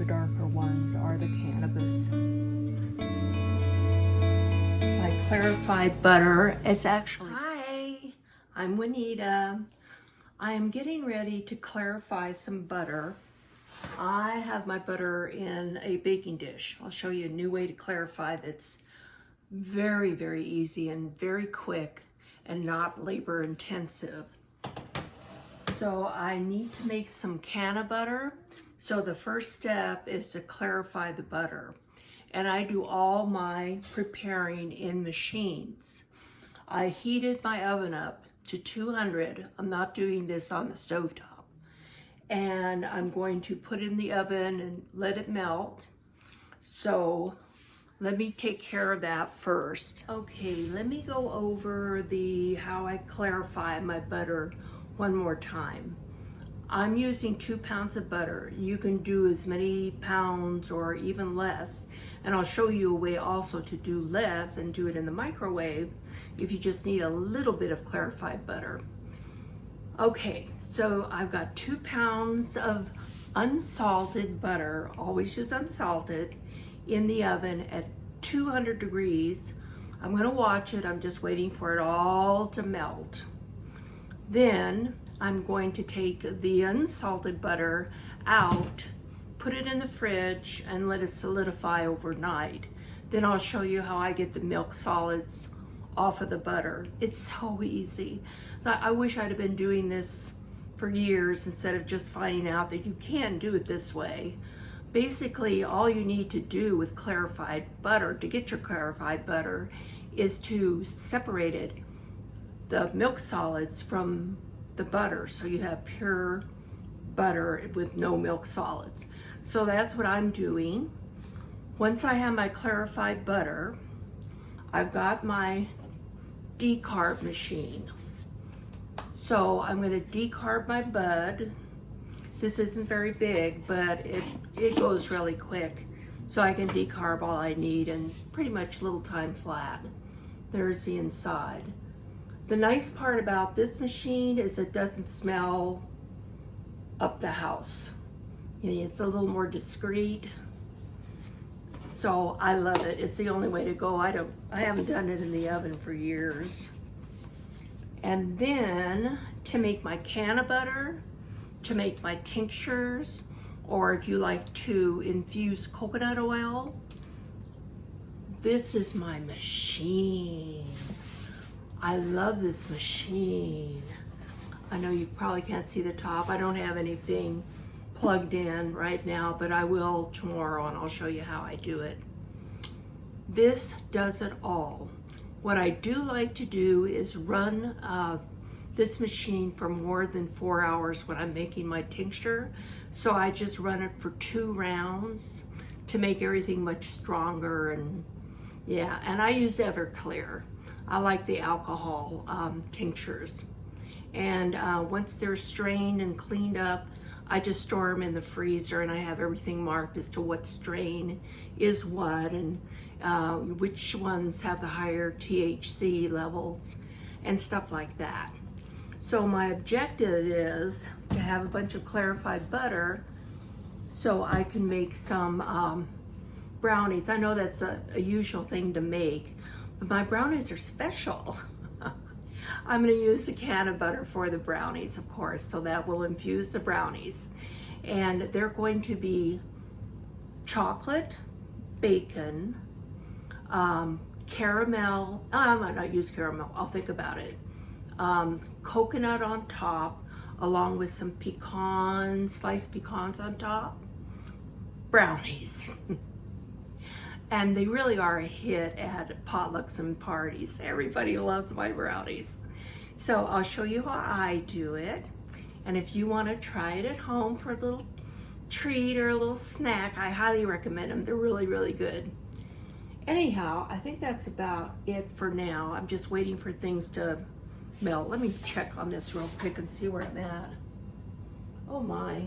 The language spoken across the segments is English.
the darker ones are the cannabis. My clarified butter is actually... Hi, I'm Juanita. I am getting ready to clarify some butter. I have my butter in a baking dish. I'll show you a new way to clarify that's very, very easy and very quick and not labor intensive. So I need to make some canna-butter. So the first step is to clarify the butter. And I do all my preparing in machines. I heated my oven up to 200. I'm not doing this on the stovetop. And I'm going to put it in the oven and let it melt. So let me take care of that first. Okay, let me go over how I clarify my butter one more time. I'm using 2 pounds of butter. You can do as many pounds or even less. And I'll show you a way also to do less and do it in the microwave if you just need a little bit of clarified butter. Okay, so I've got 2 pounds of unsalted butter, always use unsalted, in the oven at 200 degrees. I'm gonna watch it, I'm just waiting for it all to melt. Then I'm going to take the unsalted butter out, put it in the fridge, and let it solidify overnight. Then I'll show you how I get the milk solids off of the butter. It's so easy. I wish I'd have been doing this for years instead of just finding out that you can do it this way. Basically, all you need to do with clarified butter, to get your clarified butter, is to separate it, the milk solids from the butter, so you have pure butter with no milk solids. So that's what I'm doing. Once I have my clarified butter, I've got my decarb machine. So I'm going to decarb my bud. This isn't very big, but it goes really quick. So I can decarb all I need in pretty much little time flat. There's the inside. The nice part about this machine is it doesn't smell up the house. It's a little more discreet. So I love it. It's the only way to go. I haven't done it in the oven for years. And then to make my canna-butter, to make my tinctures, or if you like to infuse coconut oil, this is my machine. I love this machine. I know you probably can't see the top. I don't have anything plugged in right now, but I will tomorrow and I'll show you how I do it. This does it all. What I do like to do is run this machine for more than 4 hours when I'm making my tincture. So I just run it for 2 rounds to make everything much stronger. And yeah, and I use Everclear. I like the alcohol tinctures. And once they're strained and cleaned up, I just store them in the freezer, and I have everything marked as to what strain is what and which ones have the higher THC levels and stuff like that. So my objective is to have a bunch of clarified butter so I can make some brownies. I know that's a usual thing to make, but my brownies are special. I'm going to use the canna-butter for the brownies, of course, so that will infuse the brownies. And they're going to be chocolate, bacon, caramel. I might not use caramel, I'll think about it. Coconut on top, along with some pecans, sliced pecans on top. Brownies. And they really are a hit at potlucks and parties. Everybody loves my brownies. So I'll show you how I do it. And if you want to try it at home for a little treat or a little snack, I highly recommend them. They're really, really good. Anyhow, I think that's about it for now. I'm just waiting for things to melt. Let me check on this real quick and see where I'm at. Oh my.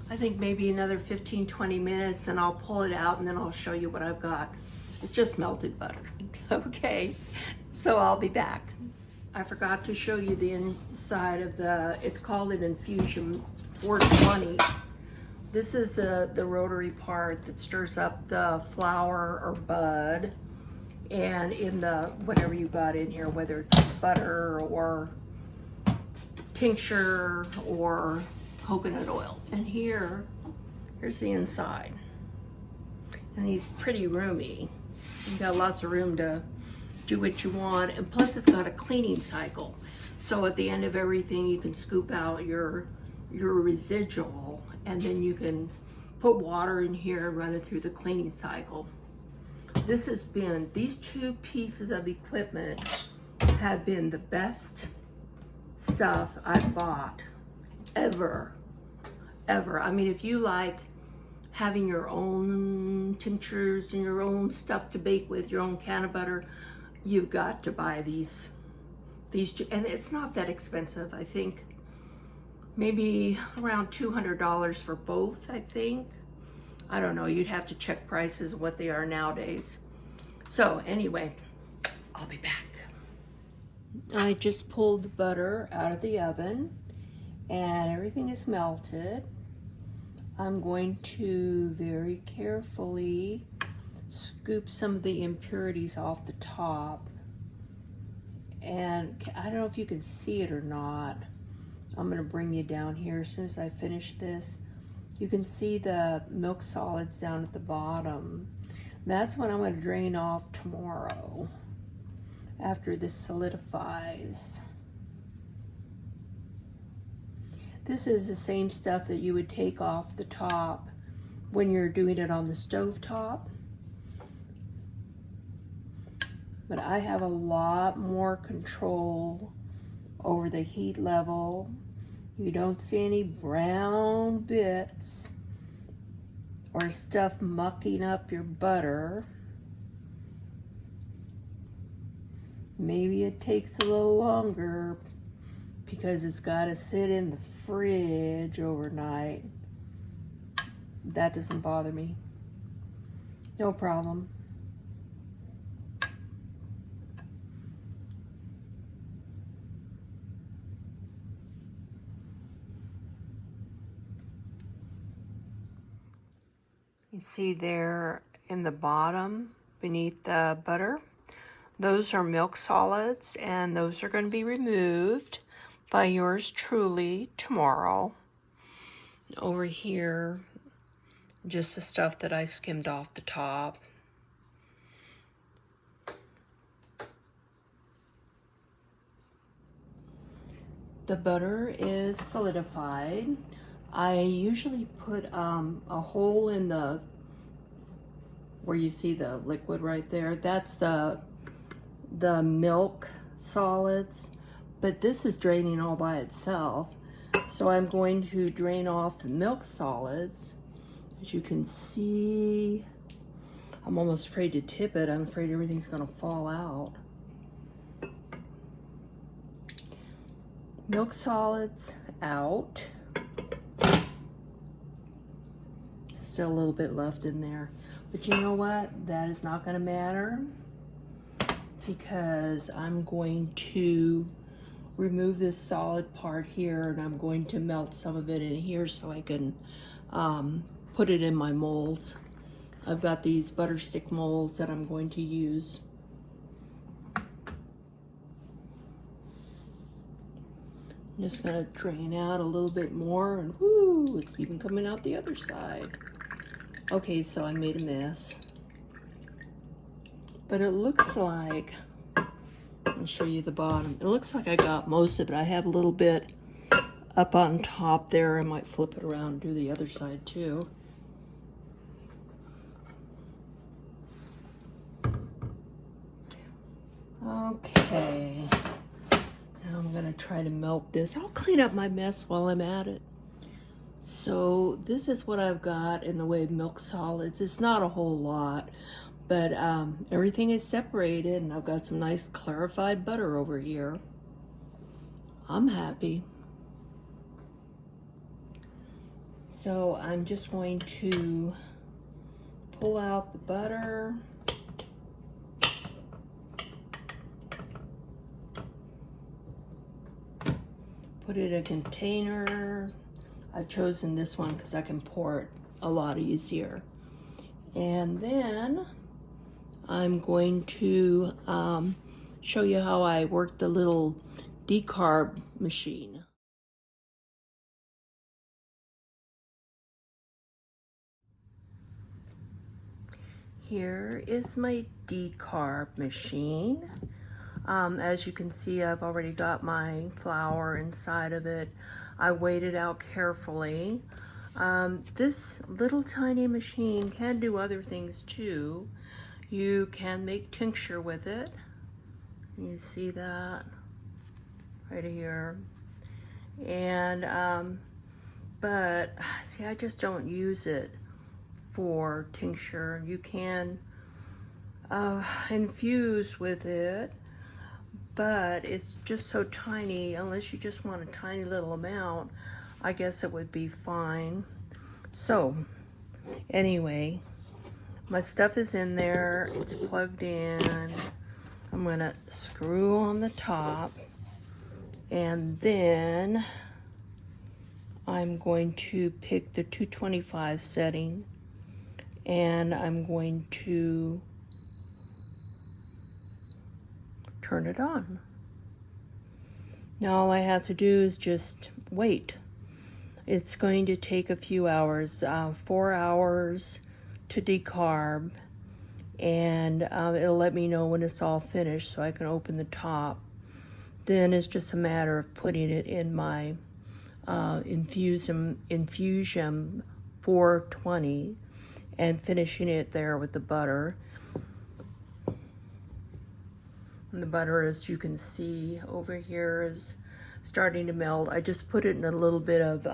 I think maybe another 15-20 minutes and I'll pull it out and then I'll show you what I've got. It's just melted butter. Okay, so I'll be back. I forgot to show you the inside of it's called an Infusion 420. This is the rotary part that stirs up the flower or bud. And in the, whatever you got in here, whether it's butter or tincture or coconut oil. And here's the inside. And it's pretty roomy. You've got lots of room to do what you want. And plus it's got a cleaning cycle. So at the end of everything, you can scoop out your residual, and then you can put water in here and run it through the cleaning cycle. These two pieces of equipment have been the best stuff I've bought ever. I mean, if you like having your own tinctures and your own stuff to bake with, your own canna-butter, you've got to buy these two. And it's not that expensive. I think maybe around $200 for both, I think. I don't know, you'd have to check prices of what they are nowadays. So anyway, I'll be back. I just pulled the butter out of the oven and everything is melted. I'm going to very carefully scoop some of the impurities off the top. And I don't know if you can see it or not. I'm gonna bring you down here as soon as I finish this. You can see the milk solids down at the bottom. That's what I'm going to drain off tomorrow after this solidifies. This is the same stuff that you would take off the top when you're doing it on the stove top. But I have a lot more control over the heat level. You don't see any brown bits or stuff mucking up your butter. Maybe it takes a little longer because it's got to sit in the fridge overnight. That doesn't bother me. No problem. You see there in the bottom beneath the butter, those are milk solids, and those are going to be removed by yours truly tomorrow. Over here, just the stuff that I skimmed off the top. The butter is solidified. I usually put a hole in the, where you see the liquid right there. That's the milk solids, but this is draining all by itself. So I'm going to drain off the milk solids. As you can see, I'm almost afraid to tip it. I'm afraid everything's gonna fall out. Milk solids out. Still a little bit left in there, but you know what, that is not going to matter because I'm going to remove this solid part here and I'm going to melt some of it in here so I can put it in my molds. I've got these butter stick molds that I'm going to use. I'm just going to drain out a little bit more, and whoo, it's even coming out the other side. Okay, so I made a mess. But it looks like, I'll show you the bottom. It looks like I got most of it. I have a little bit up on top there. I might flip it around and do the other side too. Okay. Now I'm gonna try to melt this. I'll clean up my mess while I'm at it. So this is what I've got in the way of milk solids. It's not a whole lot, but everything is separated, and I've got some nice clarified butter over here. I'm happy. So I'm just going to pull out the butter. Put it in a container. I've chosen this one because I can pour it a lot easier. And then I'm going to show you how I work the little decarb machine. Here is my decarb machine. As you can see, I've already got my flour inside of it. I weighed it out carefully. This little tiny machine can do other things too. You can make tincture with it. You see that right here. And but see, I just don't use it for tincture. You can infuse with it, but it's just so tiny. Unless you just want a tiny little amount, I guess it would be fine. So anyway, my stuff is in there, it's plugged in. I'm gonna screw on the top, and then I'm going to pick the 225 setting, and I'm going to turn it on. Now all I have to do is just wait. It's going to take a few hours, 4 hours to decarb, and it'll let me know when it's all finished so I can open the top. Then it's just a matter of putting it in my infusion 420 and finishing it there with the butter. And the butter, as you can see over here, is starting to melt. I just put it in a little bit of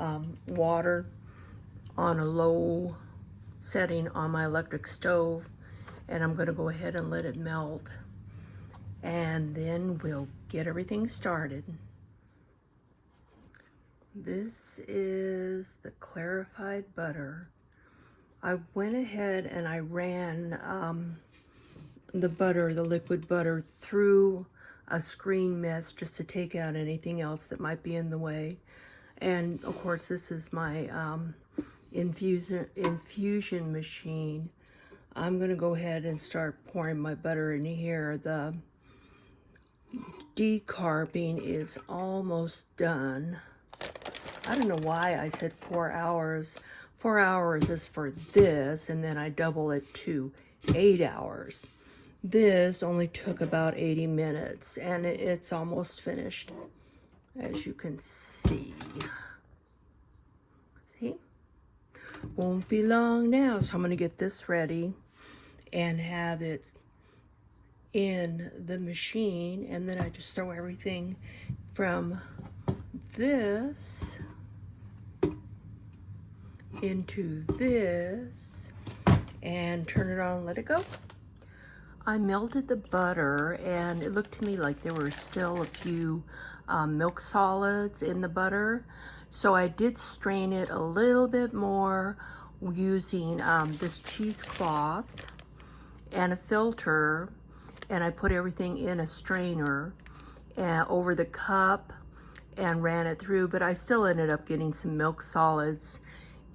water on a low setting on my electric stove, and I'm going to go ahead and let it melt, and then we'll get everything started. This is the clarified butter. I went ahead and I ran the butter, the liquid butter, through a screen mist just to take out anything else that might be in the way. And of course, this is my infusion machine. I'm gonna go ahead and start pouring my butter in here. The decarbing is almost done. I don't know why I said 4 hours. 4 hours is for this, and then I double it to 8 hours. This only took about 80 minutes, and it's almost finished, as you can see. See? Won't be long now, so I'm going to get this ready and have it in the machine, and then I just throw everything from this into this and turn it on and let it go. I melted the butter, and it looked to me like there were still a few milk solids in the butter. So I did strain it a little bit more using this cheesecloth and a filter, and I put everything in a strainer and over the cup and ran it through, but I still ended up getting some milk solids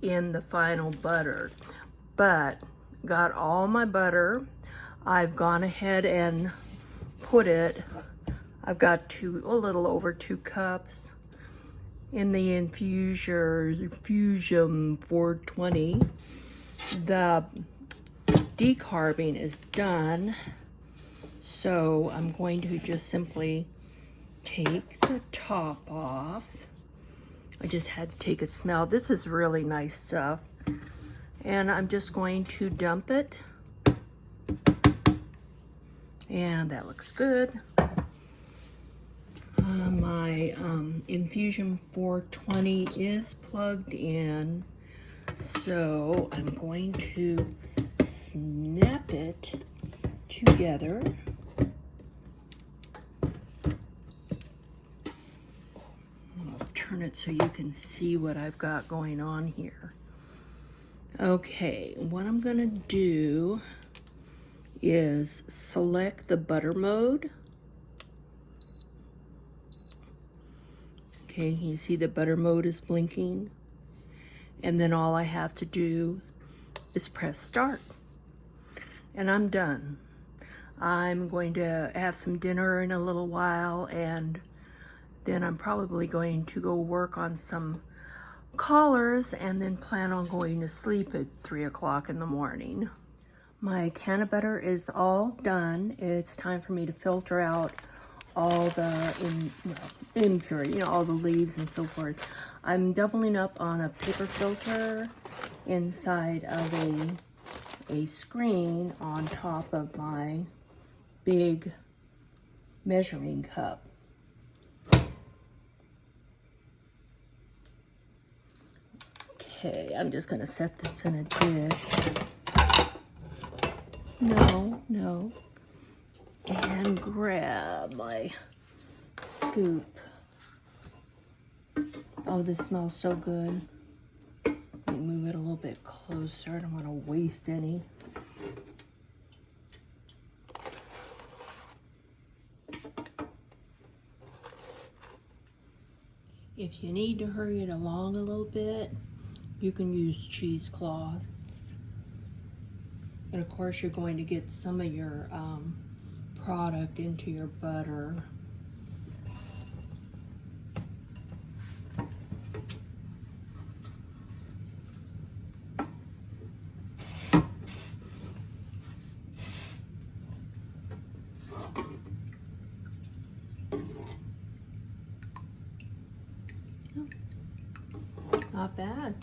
in the final butter. But got all my butter. I've gone ahead and put it, I've got a little over 2 cups in the infusion 420. The decarbing is done, so I'm going to just simply take the top off. I just had to take a smell. This is really nice stuff. And I'm just going to dump it. And that looks good. My infusion 420 is plugged in, so I'm going to snap it together. I'll turn it so you can see what I've got going on here. Okay, what I'm gonna do is select the butter mode. Okay, you see the butter mode is blinking. And then all I have to do is press start. And I'm done. I'm going to have some dinner in a little while, and then I'm probably going to go work on some collars and then plan on going to sleep at 3 o'clock in the morning. My canna-butter is all done. It's time for me to filter out all the impurity, all the leaves and so forth. I'm doubling up on a paper filter inside of a screen on top of my big measuring cup. Okay, I'm just gonna set this in a dish. No. And grab my scoop. Oh, this smells so good. Let me move it a little bit closer. I don't want to waste any. If you need to hurry it along a little bit, you can use cheesecloth. And of course, you're going to get some of your product into your butter. Not bad.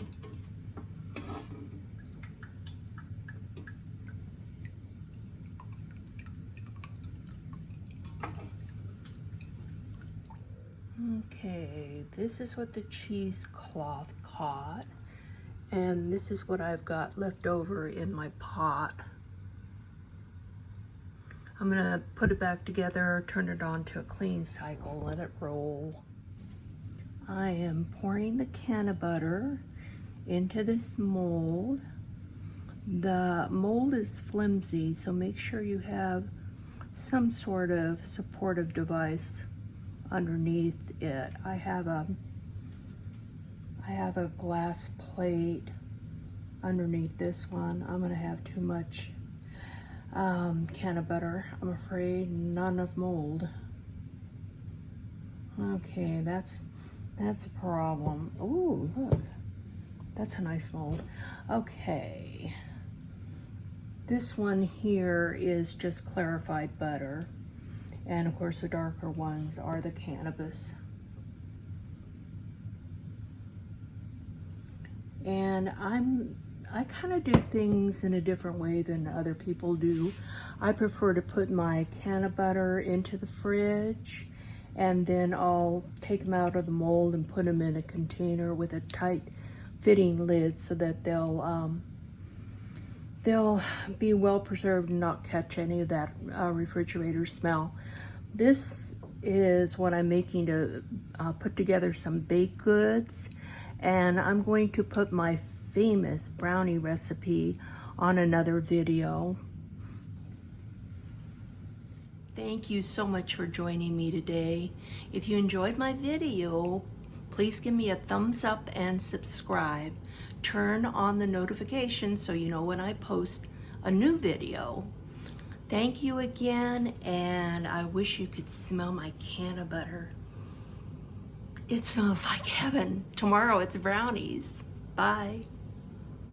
Okay, this is what the cheesecloth caught, and this is what I've got left over in my pot. I'm gonna put it back together, turn it on to a clean cycle, let it roll. I am pouring the canna-butter into this mold. The mold is flimsy, so make sure you have some sort of supportive device underneath it. I have a glass plate underneath this one. I'm gonna have too much canna-butter, I'm afraid. Not enough mold. Okay, that's a problem. Ooh, look, that's a nice mold. Okay, this one here is just clarified butter, and of course the darker ones are the cannabis. And I kind of do things in a different way than other people do. I prefer to put my canna-butter into the fridge, and then I'll take them out of the mold and put them in a container with a tight fitting lid so that they'll be well preserved and not catch any of that refrigerator smell. This is what I'm making to put together some baked goods, and I'm going to put my famous brownie recipe on another video. Thank you so much for joining me today. If you enjoyed my video, please give me a thumbs up and subscribe. Turn on the notifications so you know when I post a new video. Thank you again, and I wish you could smell my canna-butter. It smells like heaven. Tomorrow it's brownies. Bye.